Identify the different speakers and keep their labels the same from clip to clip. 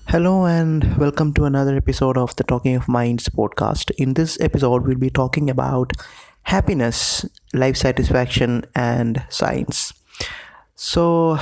Speaker 1: Hello and welcome to another episode of the Talking of Minds podcast. In this episode, we'll be talking about happiness, life satisfaction, and science. So,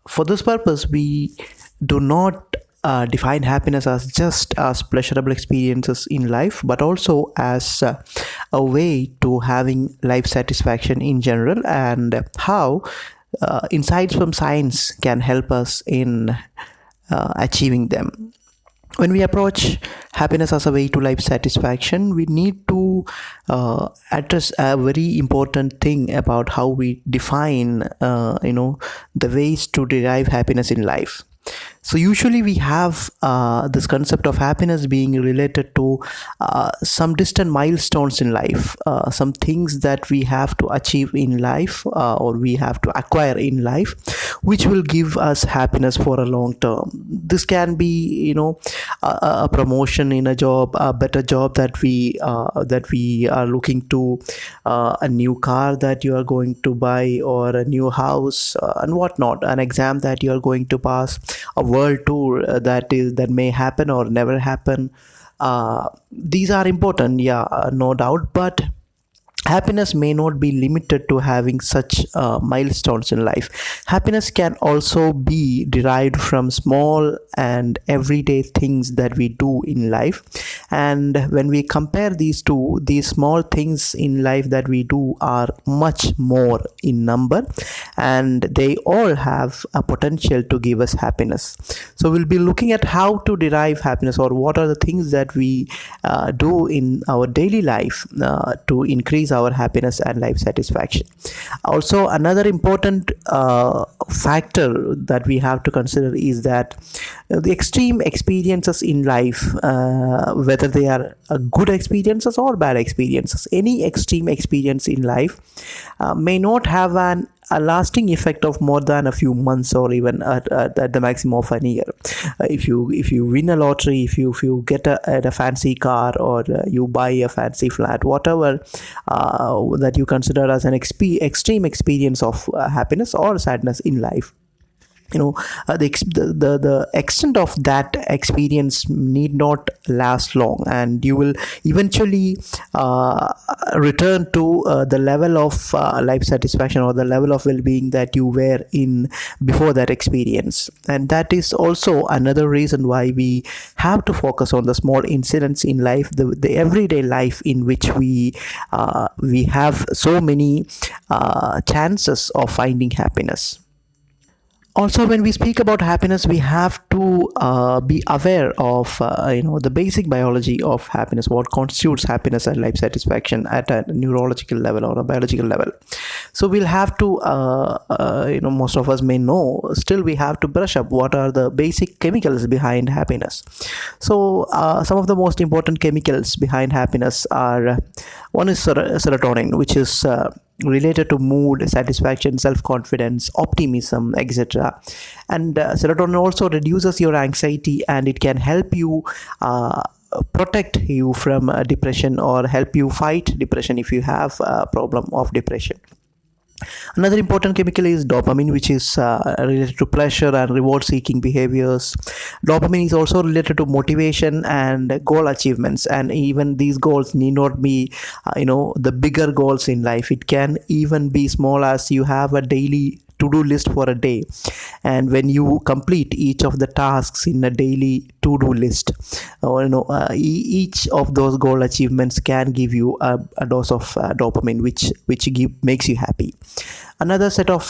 Speaker 1: for this purpose, we do not define happiness as just as pleasurable experiences in life, but also as a way to having life satisfaction in general, and how insights from science can help us in achieving them. When we approach happiness as a way to life satisfaction, we need to address a very important thing about how we define the ways to derive happiness in life. So usually we have this concept of happiness being related to some distant milestones in life, some things that we have to achieve in life, or we have to acquire in life, which will give us happiness for a long term. This can be, a promotion in a job, a better job that we are looking to, a new car that you are going to buy, or a new house, and whatnot, an exam that you are going to pass, a world tour that may happen or never happen. These are important, yeah, no doubt, but happiness may not be limited to having such milestones in life. Happiness can also be derived from small and everyday things that we do in life. And when we compare these two, these small things in life that we do are much more in number, and they all have a potential to give us happiness. So we'll be looking at how to derive happiness, or what are the things that we do in our daily life to increase our happiness and life satisfaction. Also, another important factor that we have to consider is that the extreme experiences in life, whether they are good experiences or bad experiences, any extreme experience in life may not have a lasting effect of more than a few months, or even at the maximum of an year. If you win a lottery, if you get a fancy car, or you buy a fancy flat, whatever that you consider as an extreme experience of happiness or sadness in life, the extent of that experience need not last long, and you will eventually return to the level of life satisfaction, or the level of well-being that you were in before that experience. And that is also another reason why we have to focus on the small incidents in life, the everyday life in which we have so many chances of finding happiness. Also, when we speak about happiness, we have to be aware of the basic biology of happiness, what constitutes happiness and life satisfaction at a neurological level or a biological level. So we'll have to most of us may know, still we have to brush up what are the basic chemicals behind happiness. So some of the most important chemicals behind happiness are, one is serotonin, which is related to mood, satisfaction, self-confidence, optimism, etc. And serotonin also reduces your anxiety, and it can help you protect you from depression, or help you fight depression if you have a problem of depression. Another important chemical is dopamine, which is related to pleasure and reward seeking behaviors. Dopamine is also related to motivation and goal achievements, and even these goals need not be the bigger goals in life. It can even be small, as you have a daily to-do list for a day, and when you complete each of the tasks in a daily to-do list, or each of those goal achievements can give you a dose of dopamine, which makes you happy. Another set of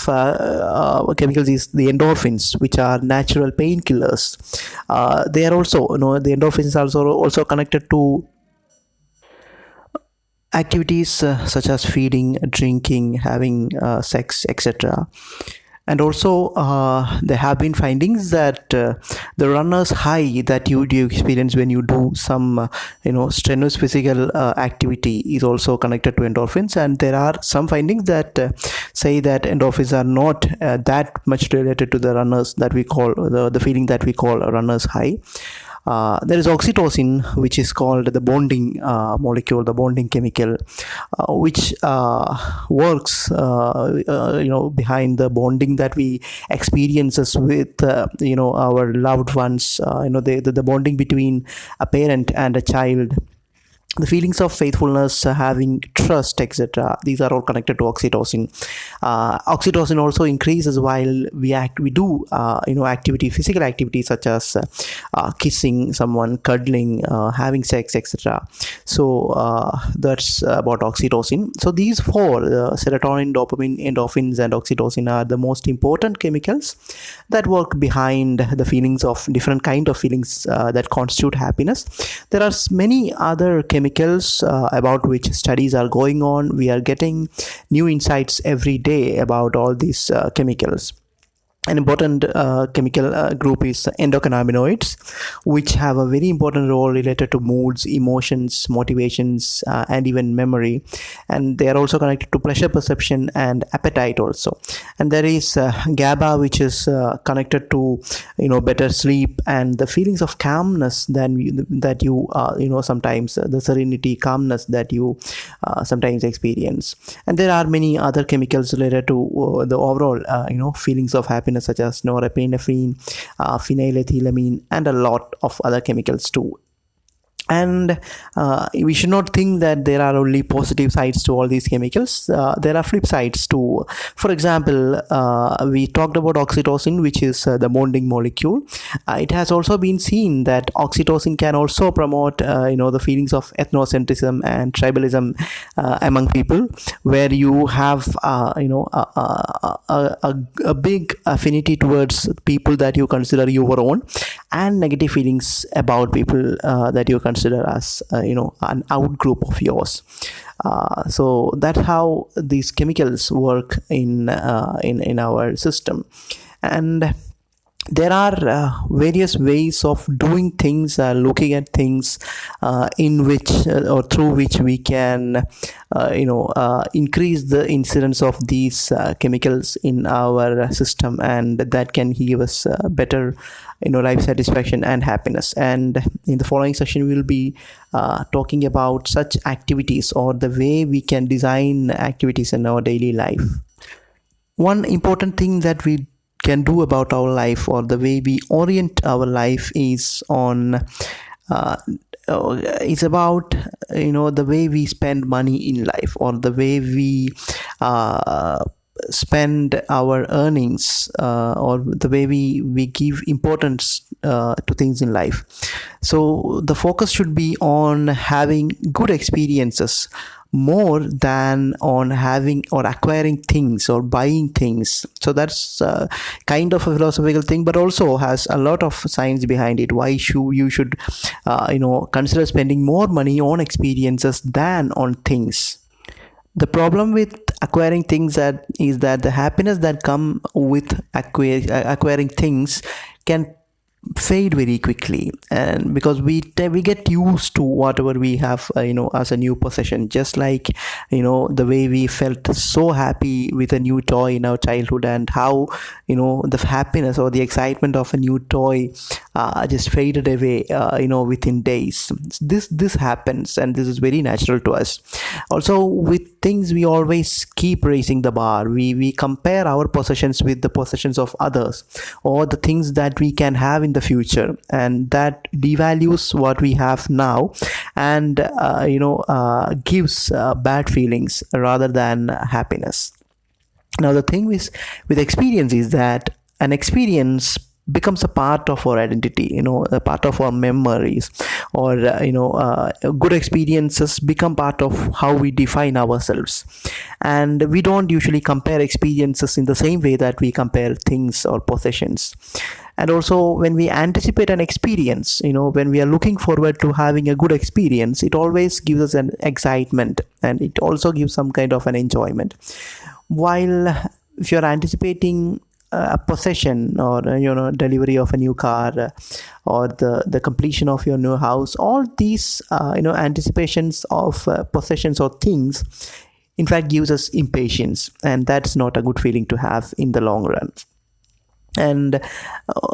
Speaker 1: chemicals is the endorphins, which are natural painkillers. They are also, the endorphins are also connected to activities such as feeding, drinking, having sex, etc. And also, there have been findings that the runner's high that you experience when you do some, strenuous physical activity is also connected to endorphins. And there are some findings that say that endorphins are not that much related to the runners that we call the feeling that we call a runner's high. There is oxytocin, which is called the bonding molecule, the bonding chemical, which works, behind the bonding that we experiences with, our loved ones. The bonding between a parent and a child, the feelings of faithfulness, having trust, etc. These are all connected to oxytocin. Oxytocin also increases while we do activity, physical activity, such as kissing someone, cuddling, having sex, etc. So that's about oxytocin. So these four, serotonin, dopamine, endorphins, and oxytocin, are the most important chemicals that work behind the feelings of different kind of feelings that constitute happiness. There are many other chemicals about which studies are going on. We are getting new insights every day about all these chemicals. An important chemical group is endocannabinoids, which have a very important role related to moods, emotions, motivations, and even memory. And they are also connected to pleasure perception and appetite also. And there is GABA, which is connected to better sleep and the feelings of calmness that you sometimes, the serenity, calmness that you sometimes experience. And there are many other chemicals related to the overall feelings of happiness, such as norepinephrine, phenylethylamine, and a lot of other chemicals too. And we should not think that there are only positive sides to all these chemicals. There are flip sides too. For example, we talked about oxytocin, which is the bonding molecule. It has also been seen that oxytocin can also promote the feelings of ethnocentrism and tribalism among people, where you have a big affinity towards people that you consider your own, and negative feelings about people that you consider as an out group of yours. So that's how these chemicals work in our system. And there are various ways of doing things, looking at things, in which or through which we can increase the incidence of these chemicals in our system, and that can give us better life satisfaction and happiness. And in the following session, we will be talking about such activities, or the way we can design activities in our daily life. One important thing that we can do about our life, or the way we orient our life, is it's about the way we spend money in life, or the way we spend our earnings, or the way we give importance to things in life. So the focus should be on having good experiences more than on having or acquiring things or buying things. So that's kind of a philosophical thing, but also has a lot of science behind it. Why you should consider spending more money on experiences than on things. The problem with acquiring things is that the happiness that come with acquiring things can fade very quickly, and because we get used to whatever we have as a new possession, just like the way we felt so happy with a new toy in our childhood, and how the happiness or the excitement of a new toy just faded away within days. This happens, and this is very natural to us. Also, with things, we always keep raising the bar. We compare our possessions with the possessions of others, or the things that we can have in the future, and that devalues what we have now, and gives bad feelings rather than happiness. Now, the thing with experience is that an experience becomes a part of our identity, a part of our memories, or good experiences become part of how we define ourselves. And we don't usually compare experiences in the same way that we compare things or possessions. And also, when we anticipate an experience, when we are looking forward to having a good experience, it always gives us an excitement, and it also gives some kind of an enjoyment. While if you're anticipating a possession, or delivery of a new car, or the completion of your new house, all these anticipations of possessions or things, in fact, gives us impatience, and that's not a good feeling to have in the long run. And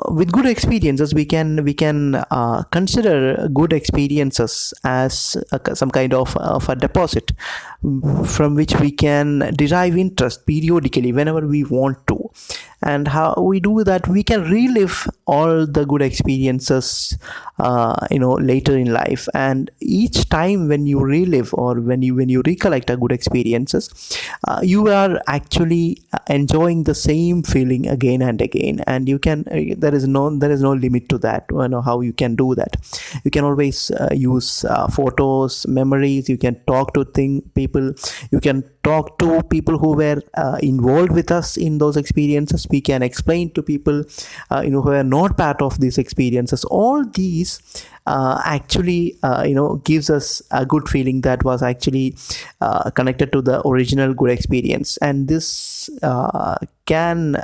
Speaker 1: with good experiences, we can consider good experiences as some kind of a deposit from which we can derive interest periodically whenever we want to. And how we do that, we can relive all the good experiences later in life. And each time when you relive, or when you recollect a good experiences, you are actually enjoying the same feeling again and again. And you can there is no limit to that, how you can do that. You can always use photos, memories. You can talk to people. You can talk to people who were involved with us in those experiences. We can explain to people who are not part of these experiences. All these actually gives us a good feeling that was actually connected to the original good experience. And this can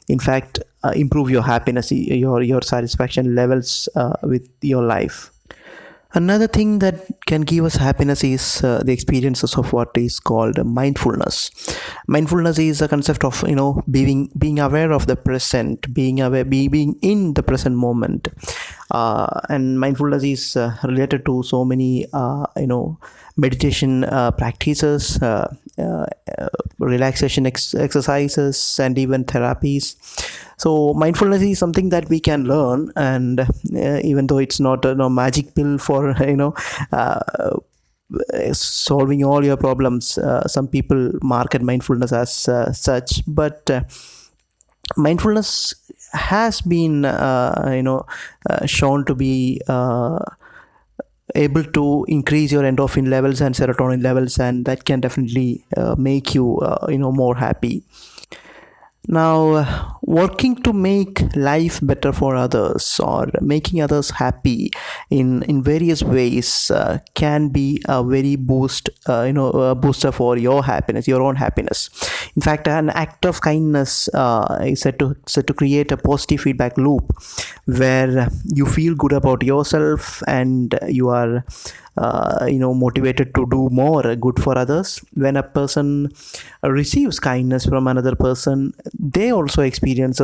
Speaker 1: in fact improve your happiness, your satisfaction levels with your life. Another thing that can give us happiness is the experiences of what is called mindfulness. Mindfulness is a concept of being aware of the present, being in the present moment. And mindfulness is related to so many meditation practices, relaxation exercises, and even therapies. So mindfulness is something that we can learn. And even though it's not a magic pill for solving all your problems, some people market mindfulness as such. But mindfulness has been shown to be able to increase your endorphin levels and serotonin levels, and that can definitely make you more happy. Now, working to make life better for others, or making others happy in various ways, can be a very a booster for your happiness, your own happiness. In fact, an act of kindness is said to create a positive feedback loop, where you feel good about yourself, and you are motivated to do more good for others. When a person receives kindness from another person, they also experience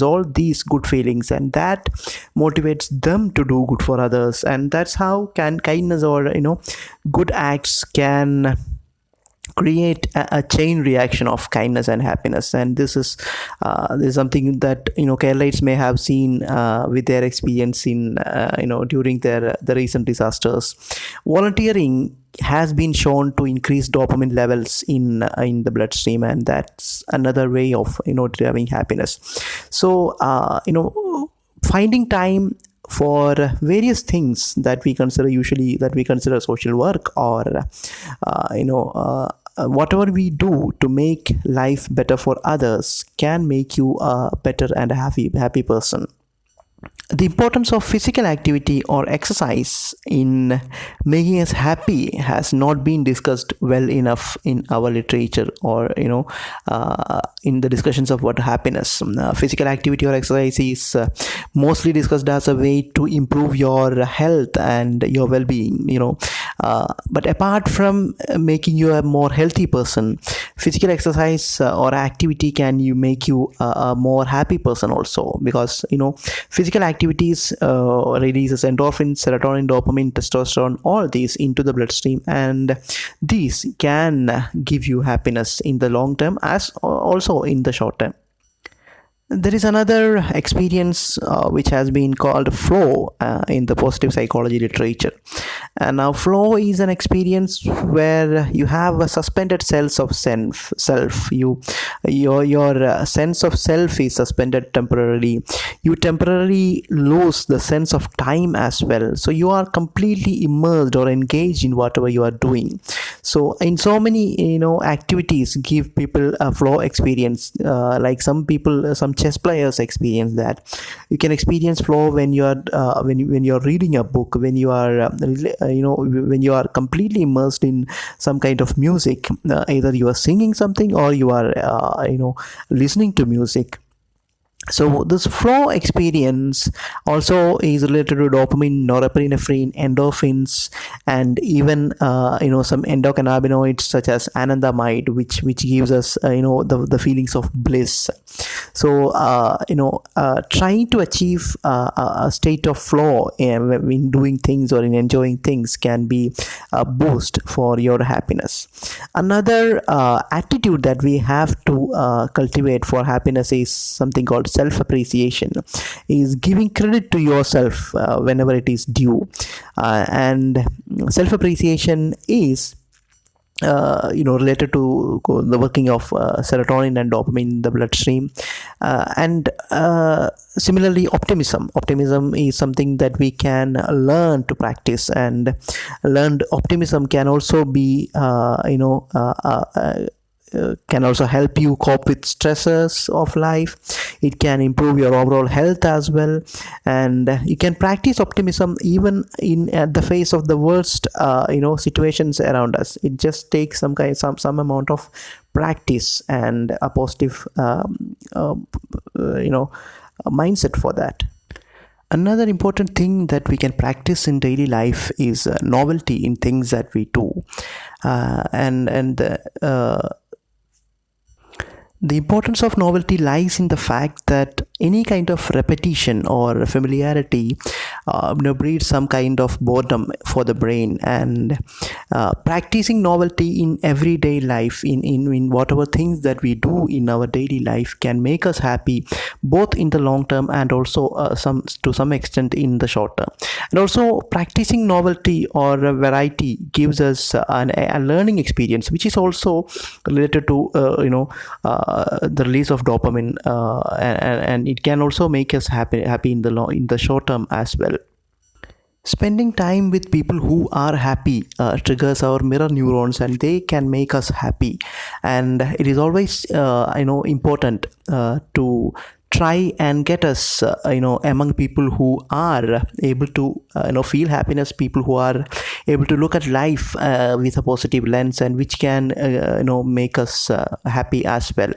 Speaker 1: all these good feelings, and that motivates them to do good for others. And that's how can kindness, or good acts, can create a chain reaction of kindness and happiness. And this is something that Keralites may have seen with their experience in during the recent disasters. Volunteering has been shown to increase dopamine levels in the bloodstream, and that's another way of deriving happiness. So finding time for various things that we consider social work, or whatever we do to make life better for others, can make you a better and a happy person. The importance of physical activity or exercise in making us happy has not been discussed well enough in our literature, or in the discussions of what happiness. Physical activity or exercise is mostly discussed as a way to improve your health and your well-being. But apart from making you a more healthy person, physical exercise or activity can make you a more happy person also, because physical activities releases endorphins, serotonin, dopamine, testosterone, all these into the bloodstream, and these can give you happiness in the long term as also in the short term. There is another experience which has been called flow in the positive psychology literature. And now, flow is an experience where you have a suspended sense of self. Your sense of self is suspended temporarily. You temporarily lose the sense of time as well. So you are completely immersed or engaged in whatever you are doing. So in so many activities give people a flow experience. Like some chess players experience that. You can experience flow when you are when you are reading a book, when you are when you are completely immersed in some kind of music. Either you are singing something, or you are listening to music. So this flow experience also is related to dopamine, norepinephrine, endorphins, and even some endocannabinoids such as anandamide, which gives us the feelings of bliss. So trying to achieve a state of flow in doing things or in enjoying things can be a boost for your happiness. Another attitude that we have to cultivate for happiness is something called self appreciation, is giving credit to yourself whenever it is due. And self appreciation is related to the working of serotonin and dopamine in the bloodstream. And similarly, optimism is something that we can learn to practice, and learned optimism can also be can also help you cope with stresses of life. It can improve your overall health as well, and you can practice optimism even in at the face of the worst situations around us. It just takes some amount of practice and a positive mindset for that. Another important thing that we can practice in daily life is novelty in things that we do. And the importance of novelty lies in the fact that any kind of repetition or familiarity breeds some kind of boredom for the brain, and practicing novelty in everyday life, in whatever things that we do in our daily life, can make us happy both in the long term and also to some extent in the short term. And also, practicing novelty or variety gives us a learning experience, which is also related to the release of dopamine, and it can also make us happy in the short term as well. Spending time with people who are happy triggers our mirror neurons, and they can make us happy. And it is always important to try and get us among people who are able to feel happiness, people who are able to look at life with a positive lens, and which can make us happy as well.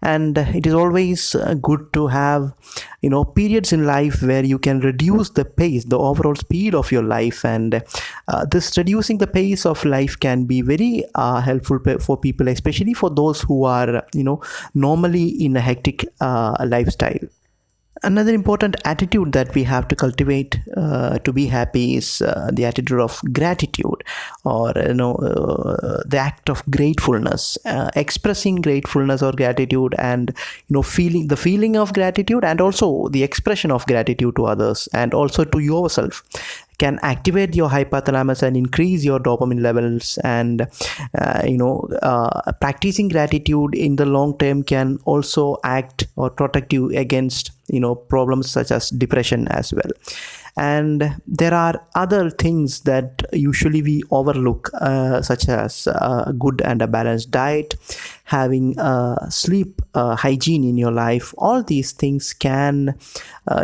Speaker 1: And it is always good to have periods in life where you can reduce the pace, the overall speed of your life. And this reducing the pace of life can be very helpful for people, especially for those who are normally in a hectic lifestyle. Another important attitude that we have to cultivate to be happy is the attitude of gratitude, or the act of gratefulness, expressing gratefulness or gratitude, and feeling the feeling of gratitude, and also the expression of gratitude to others and also to yourself, can activate your hypothalamus and increase your dopamine levels. And practicing gratitude in the long term can also act or protect you against problems such as depression as well. And there are other things that usually we overlook, such as a good and a balanced diet, having sleep hygiene in your life. All these things can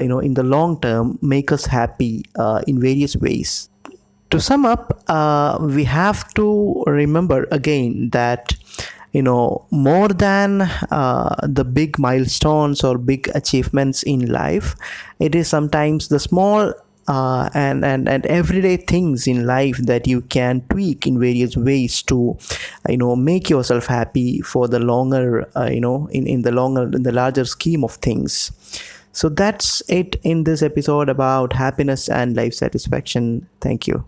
Speaker 1: in the long term make us happy in various ways. To sum up, we have to remember again that more than the big milestones or big achievements in life, it is sometimes the small and everyday things in life that you can tweak in various ways to make yourself happy for the longer in the larger scheme of things. So that's it in this episode about happiness and life satisfaction. Thank you.